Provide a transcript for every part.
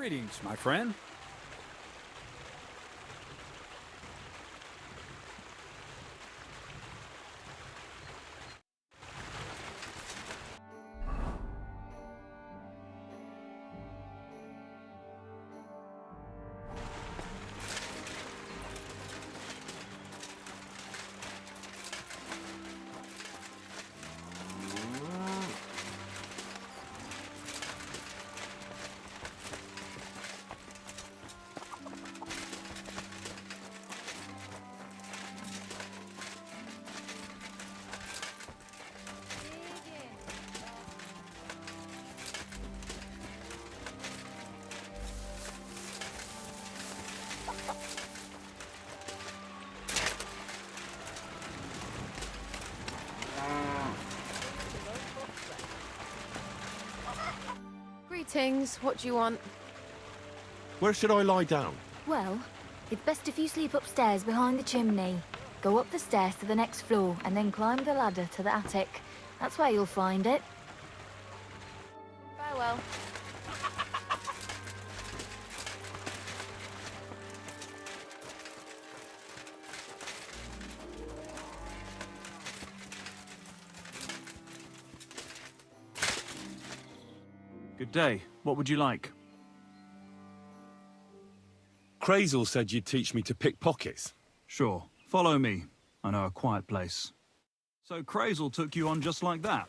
Greetings, my friend. Greetings, what do you want? Where should I lie down? Well, it's best if you sleep upstairs behind the chimney. Go up the stairs to the next floor and then climb the ladder to the attic. That's where you'll find it. Farewell. Good day. What would you like? Crazel said you'd teach me to pick pockets. Sure. Follow me. I know a quiet place. So Crazel took you on just like that?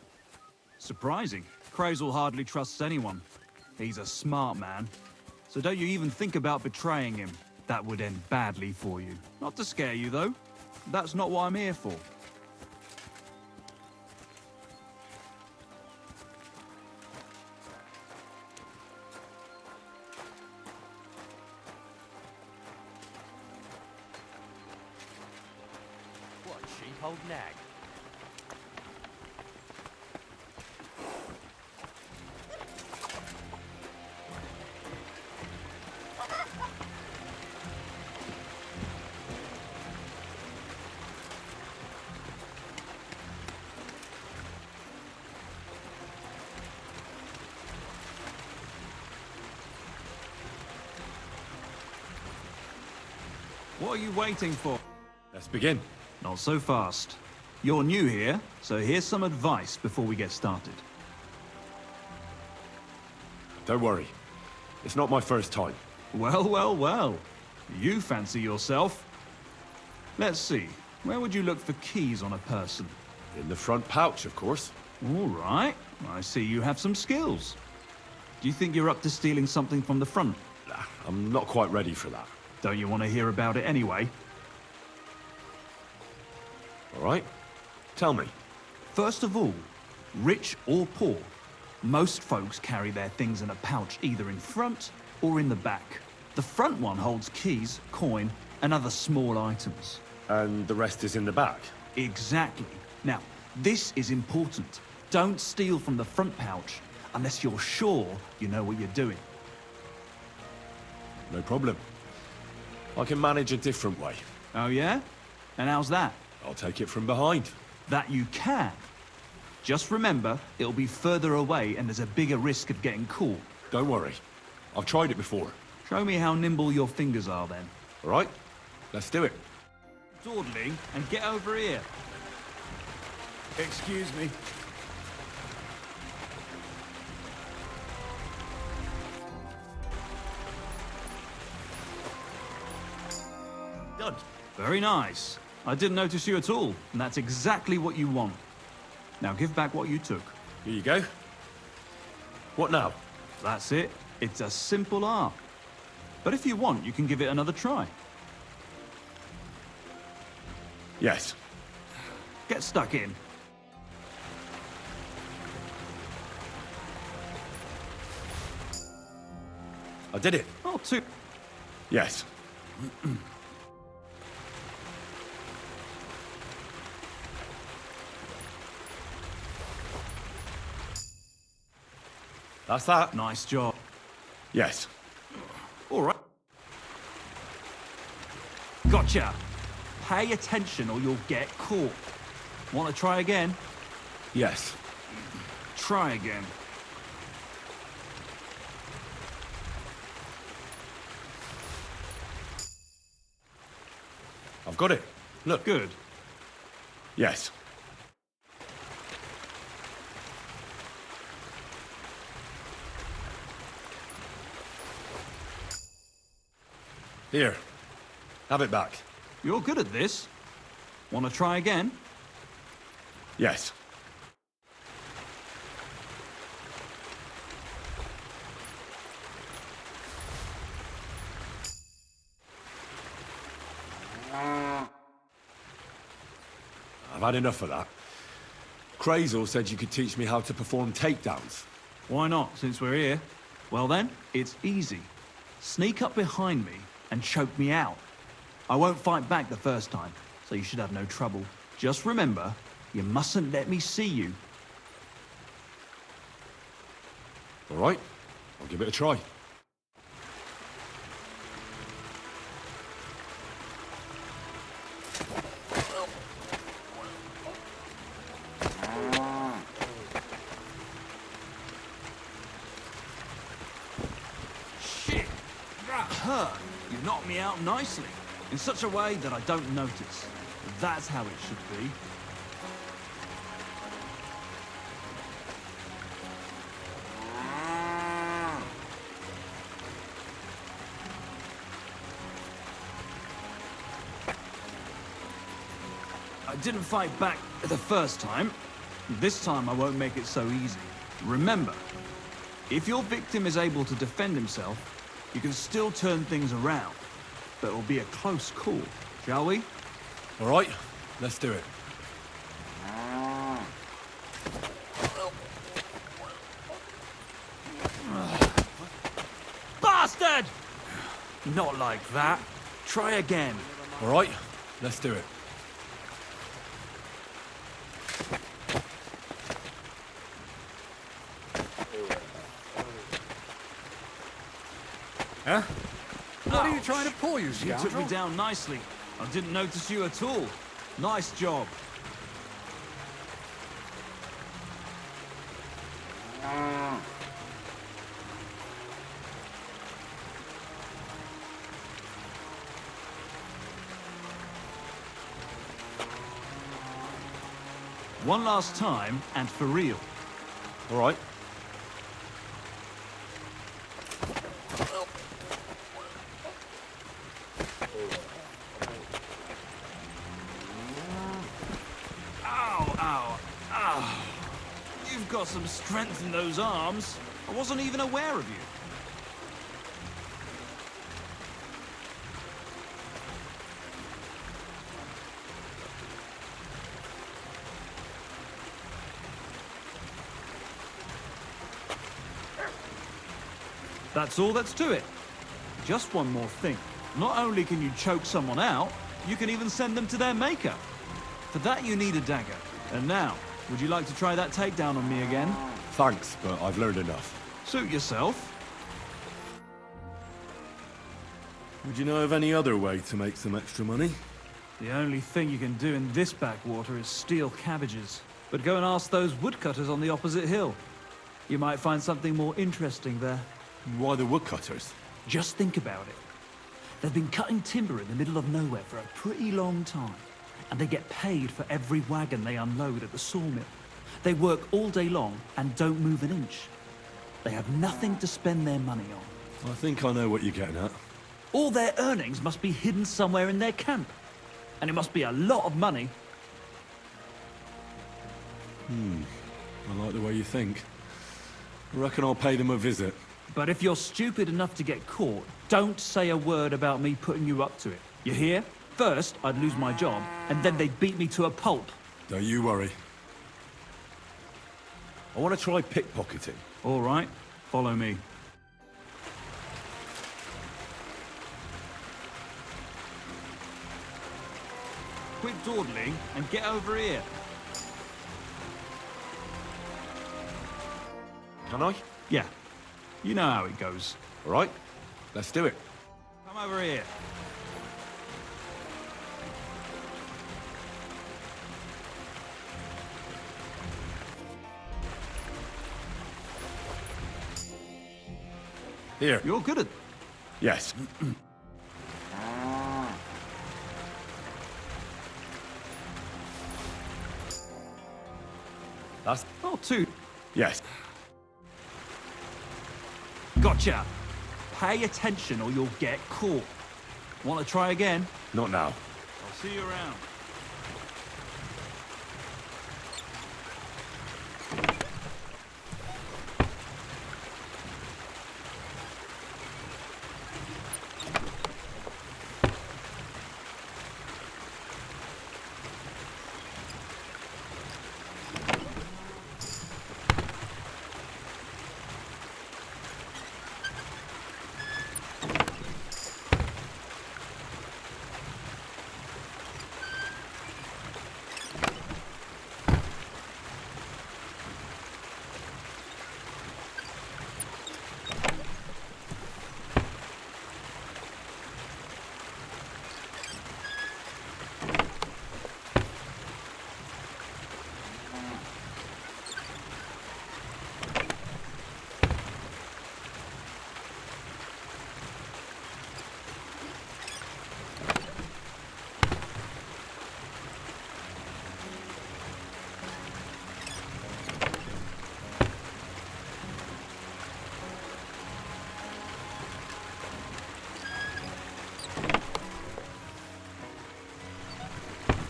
Surprising. Crazel hardly trusts anyone. He's a smart man. So don't you even think about betraying him. That would end badly for you. Not to scare you, though. That's not what I'm here for. What sheep-old nag? What are you waiting for? Let's begin. Not so fast. You're new here, so here's some advice before we get started. Don't worry. It's not my first time. Well, well, well. You fancy yourself. Let's see. Where would you look for keys on a person? In the front pouch, of course. All right. I see you have some skills. Do you think you're up to stealing something from the front? Nah, I'm not quite ready for that. Don't you want to hear about it anyway? All right? Tell me. First of all, rich or poor, most folks carry their things in a pouch either in front or in the back. The front one holds keys, coin, and other small items. And the rest is in the back? Exactly. Now, this is important. Don't steal from the front pouch unless you're sure you know what you're doing. No problem. I can manage a different way. Oh yeah? And how's that? I'll take it from behind. That you can. Just remember, it'll be further away and there's a bigger risk of getting caught. Don't worry. I've tried it before. Show me how nimble your fingers are then. All right? Let's do it. Dawdling and get over here. Excuse me. Done. Very nice. I didn't notice you at all, and that's exactly what you want. Now give back what you took. Here you go. What now? That's it. It's a simple art. But if you want, you can give it another try. Yes. Get stuck in. I did it. Oh, two. Yes. That's that. Nice job. Yes. All right. Gotcha. Pay attention or you'll get caught. Want to try again? Yes. Try again. I've got it. Look. Good. Yes. Here. Have it back. You're good at this. Want to try again? Yes. I've had enough of that. Crazel said you could teach me how to perform takedowns. Why not, since we're here? Well then, it's easy. Sneak up behind me and choke me out. I won't fight back the first time, so you should have no trouble. Just remember, you mustn't let me see you. All right, I'll give it a try. Shit! That hurt! You knocked me out nicely, in such a way that I don't notice. That's how it should be. I didn't fight back the first time. This time I won't make it so easy. Remember, if your victim is able to defend himself, you can still turn things around. But it'll be a close call, shall we? All right, let's do it. Bastard! Not like that. Try again. All right, let's do it. Huh? What are you trying to pull, you You scoundrel? took me down nicely. I didn't notice you at all. Nice job. One last time, and for real. All right. Ow, ow, ow. You've got some strength in those arms. I wasn't even aware of you. That's all that's to it. Just one more thing. Not only can you choke someone out, you can even send them to their maker. For that you need a dagger. And now, would you like to try that takedown on me again? Thanks, but I've learned enough. Suit yourself. Would you know of any other way to make some extra money? The only thing you can do in this backwater is steal cabbages. But go and ask those woodcutters on the opposite hill. You might find something more interesting there. Why the woodcutters? Just think about it. They've been cutting timber in the middle of nowhere for a pretty long time, and they get paid for every wagon they unload at the sawmill. They work all day long and don't move an inch. They have nothing to spend their money on. I think I know what you're getting at. All their earnings must be hidden somewhere in their camp, and it must be a lot of money. I like the way you think. I reckon I'll pay them a visit. But if you're stupid enough to get caught, don't say a word about me putting you up to it. You hear? First, I'd lose my job, and then they'd beat me to a pulp. Don't you worry. I want to try pickpocketing. All right, follow me. Quit dawdling and get over here. Can I? Yeah, you know how it goes. All right, let's do it. Come over here. Here. You're good at... Yes. That's... Not too. Yes. Gotcha. Pay attention or you'll get caught. Want to try again? Not now. I'll see you around.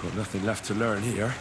Got nothing left to learn here.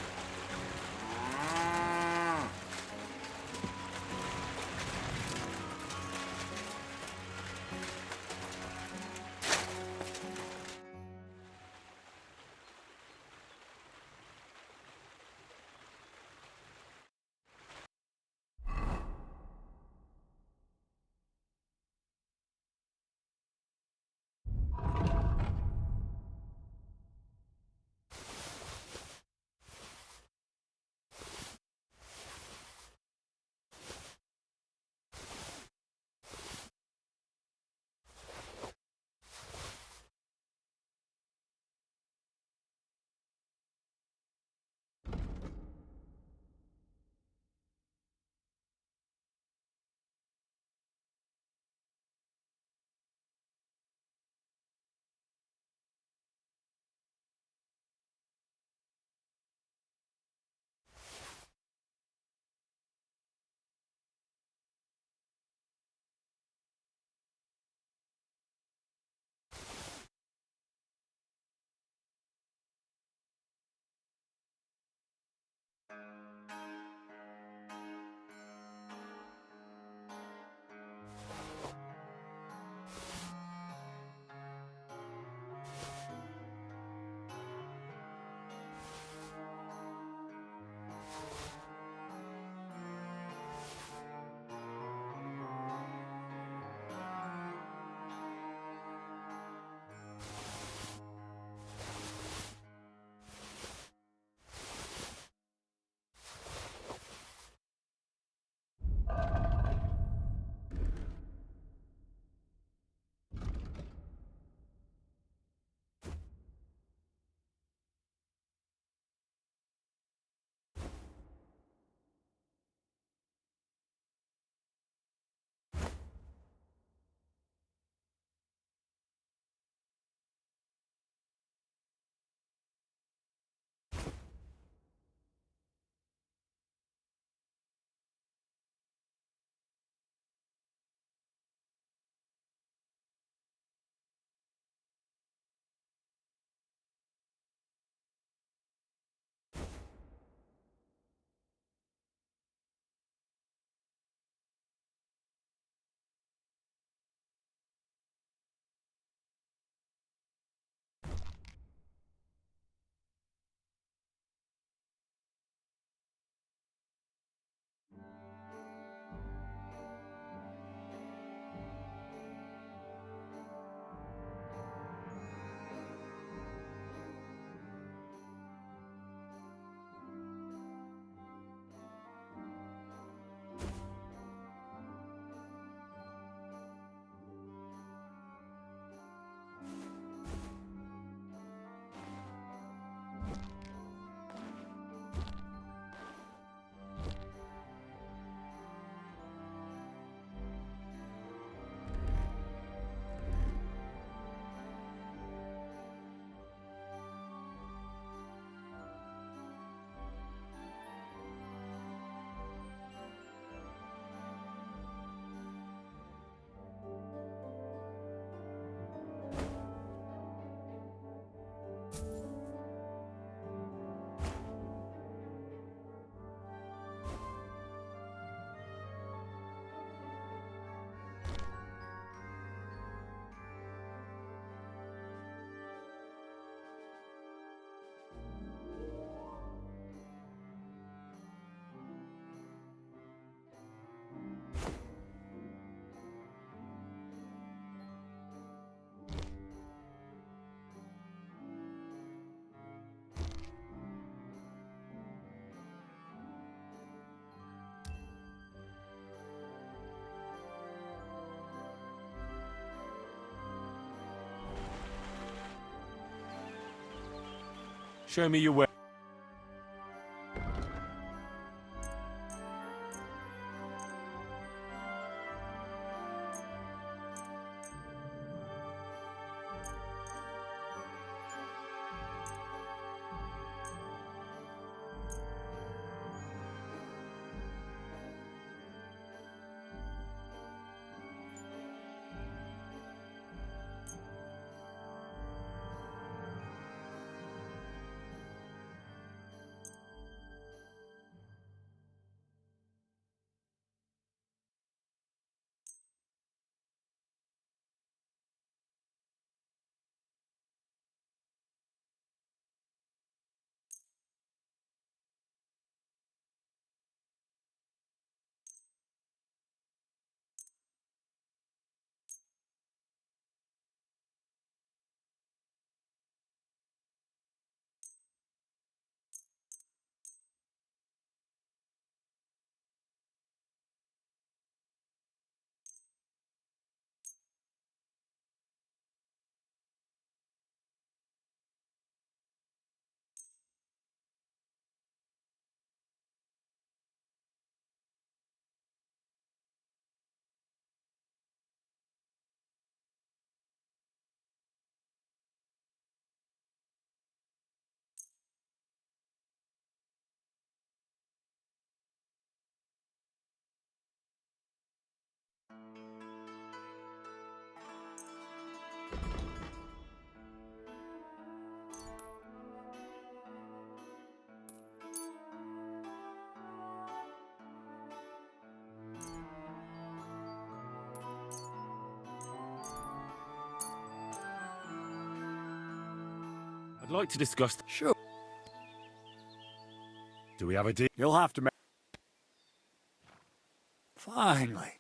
Show me your way. I'd like to discuss... Sure. Do we have a deal? You'll have to make... Finally.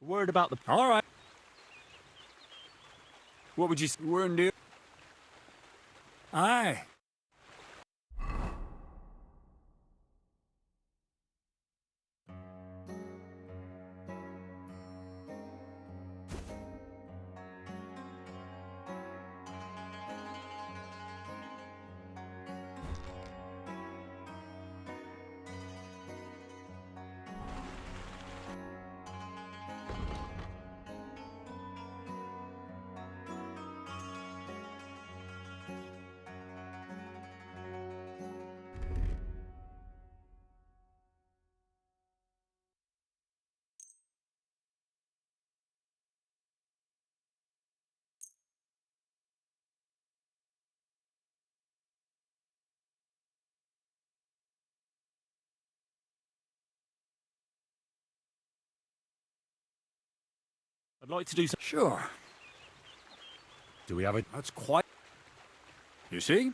Word about the... All right. What would you... We're near. Aye. I'd like to do some... Sure. Do we have a... That's quite... You see?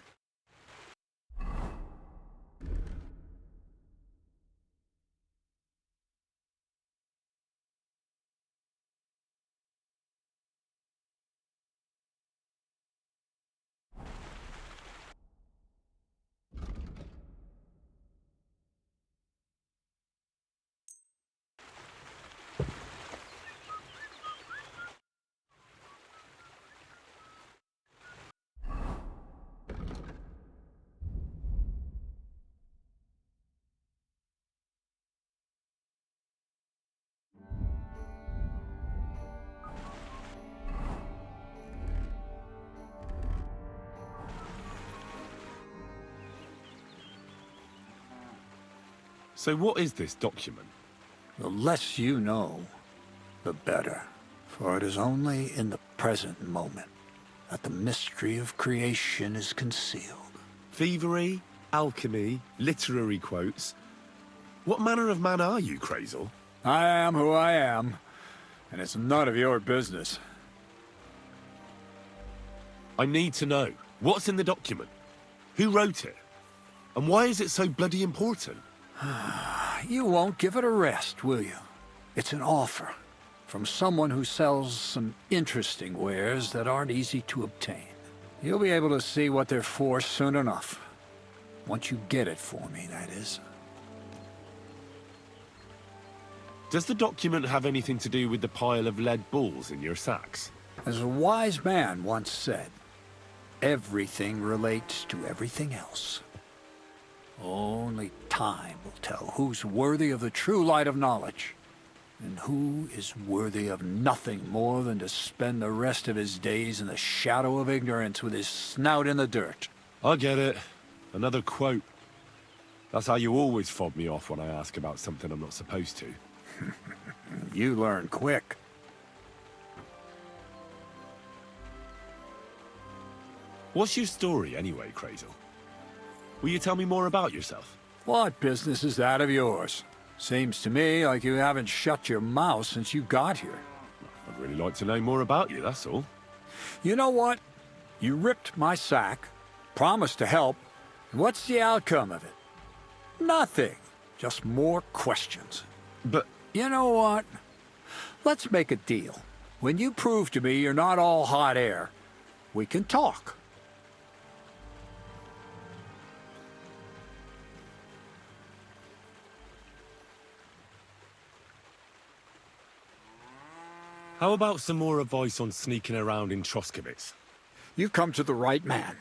So what is this document? The less you know, the better. For it is only in the present moment that the mystery of creation is concealed. Thievery, alchemy, literary quotes. What manner of man are you, Crazel? I am who I am, and it's none of your business. I need to know. What's in the document? Who wrote it? And why is it so bloody important? You won't give it a rest, will you? It's an offer from someone who sells some interesting wares that aren't easy to obtain. You'll be able to see what they're for soon enough. Once you get it for me, that is. Does the document have anything to do with the pile of lead balls in your sacks? As a wise man once said, everything relates to everything else. Only time will tell who's worthy of the true light of knowledge, and who is worthy of nothing more than to spend the rest of his days in the shadow of ignorance with his snout in the dirt. I get it. Another quote. That's how you always fob me off when I ask about something I'm not supposed to. You learn quick. What's your story anyway, Crazel? Will you tell me more about yourself? What business is that of yours? Seems to me like you haven't shut your mouth since you got here. I'd really like to know more about you, that's all. You know what? You ripped my sack, promised to help, and what's the outcome of it? Nothing. Just more questions. But... You know what? Let's make a deal. When you prove to me you're not all hot air, we can talk. how about some more advice on sneaking around in Troskowitz? You've come to the right man.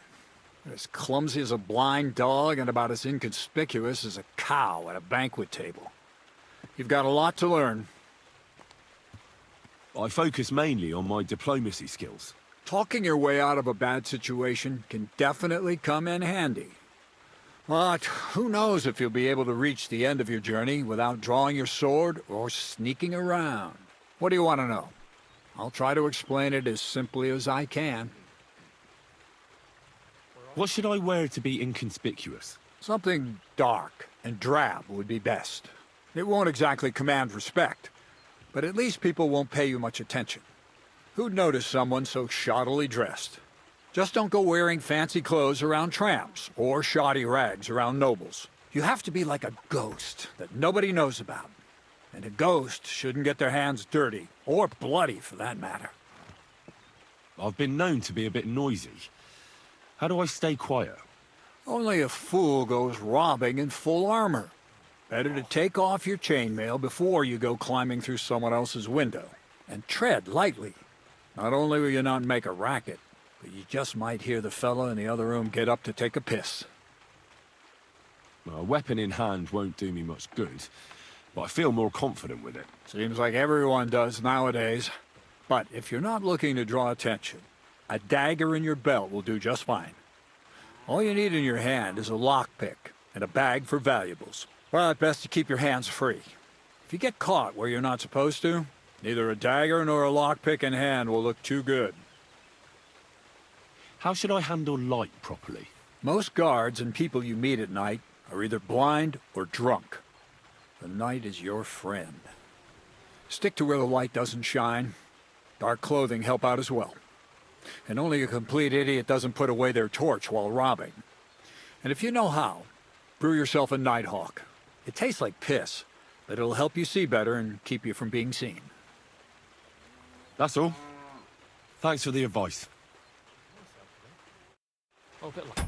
As clumsy as a blind dog and about as inconspicuous as a cow at a banquet table. You've got a lot to learn. I focus mainly on my diplomacy skills. Talking your way out of a bad situation can definitely come in handy. But who knows if you'll be able to reach the end of your journey without drawing your sword or sneaking around. What do you want to know? I'll try to explain it as simply as I can. What should I wear to be inconspicuous? Something dark and drab would be best. It won't exactly command respect, but at least people won't pay you much attention. Who'd notice someone so shoddily dressed? Just don't go wearing fancy clothes around tramps, or shoddy rags around nobles. You have to be like a ghost that nobody knows about. And a ghost shouldn't get their hands dirty, or bloody for that matter. I've been known to be a bit noisy. How do I stay quiet? Only a fool goes robbing in full armor. Better to take off your chainmail before you go climbing through someone else's window. And tread lightly. Not only will you not make a racket, but you just might hear the fella in the other room get up to take a piss. A weapon in hand won't do me much good, but I feel more confident with it. Seems like everyone does nowadays. But if you're not looking to draw attention, a dagger in your belt will do just fine. All you need in your hand is a lockpick and a bag for valuables. But best to keep your hands free. If you get caught where you're not supposed to, neither a dagger nor a lockpick in hand will look too good. How should I handle light properly? Most guards and people you meet at night are either blind or drunk. The night is your friend. Stick to where the light doesn't shine. Dark clothing help out as well. And only a complete idiot doesn't put away their torch while robbing. And if you know how, brew yourself a Nighthawk. It tastes like piss, but it'll help you see better and keep you from being seen. That's all. Thanks for the advice. Oh, a bit like